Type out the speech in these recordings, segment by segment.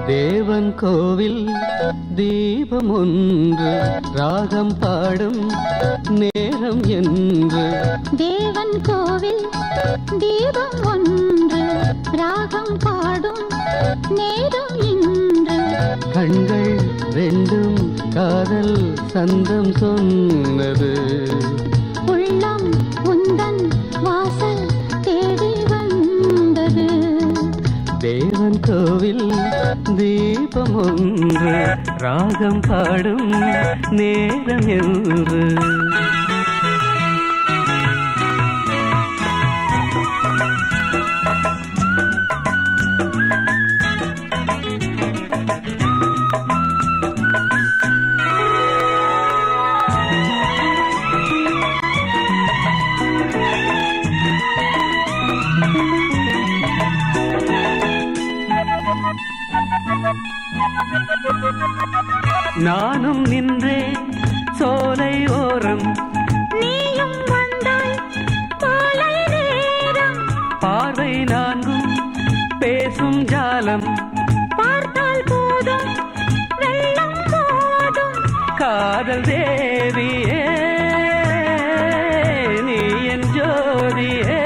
தேவன் கோவில் தீபம் ஒன்று ராகம் பாடும் நேரம் என்று. தேவன் கோவில் தீபம் ஒன்று ராகம் பாடும் நேரம் என்று. கண்கள் ரெண்டும் காதல் சந்தம் சொன்னது. உள்ளம் உந்தன் வாசல் தேடி வந்தது. தேவன் கோவில் தீபம் ஒன்று ராகம் பாடும் நேரம் என்று. நானும் நின்றேன் சோலை ஓரம், நீயும் வந்தாய் காலை நேரம். பார்வை நான்கும் பேசும் ஜாலம், பார்த்தால் போதும் வெள்ளம் போதும். காதல் தேவியே நீ என் ஜோதியே.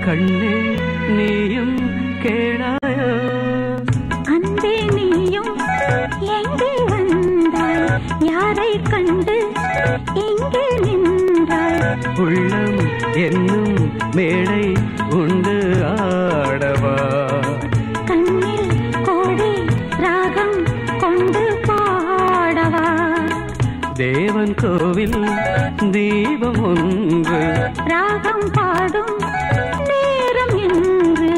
கண்ணே நீயும் கேளாயோ, அன்பே நீயும் எங்கே வந்தாய், யாரை கண்டு எங்கே நின்றாய். உள்ளம் என்னும் மேடை உண்டு ஆடவா, கண்ணில் கோடி ராகம் கொண்டு பாடவா. தேவன் கோவில் தீபம் ஒன்று ராகம் பாடும் நேரம் என்று.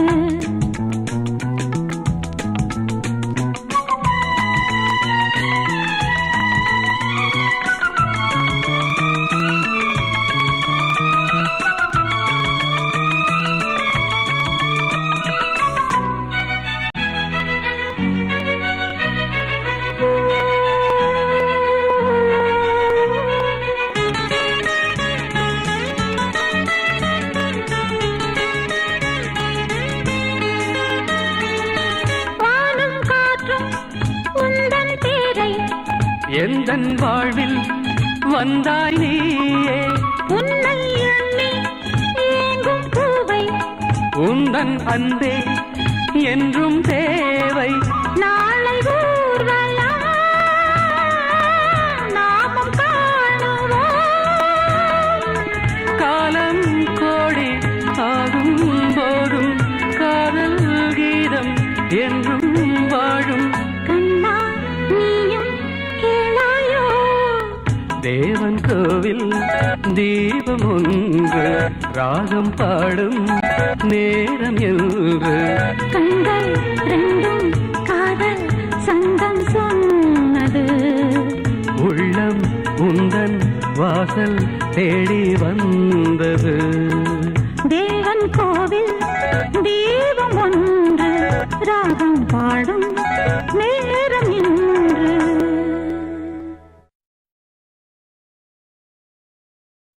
எந்தன் வாழ்வில் வந்தாய் நீயே, உன்னை எண்ணி ஏங்கும் பூவை. உந்தன் அன்பே என்றும் தேவை. நாளை ஊர்வலம் நாமும் காணுவோம். காலம் கோடி ஆகும் போதும் காதல் கீதம் என்றும் வாழும். கண்ணா நீயும் கேளாயோ, தேவன் கோவில் தீபம் ஒன்று ராகம் பாடும் நேரம் என்று. கண்கள் ரெண்டும் காதல் சங்கம் சொன்னது. உள்ளம் உந்தன் வாசல் தேடி வந்தது.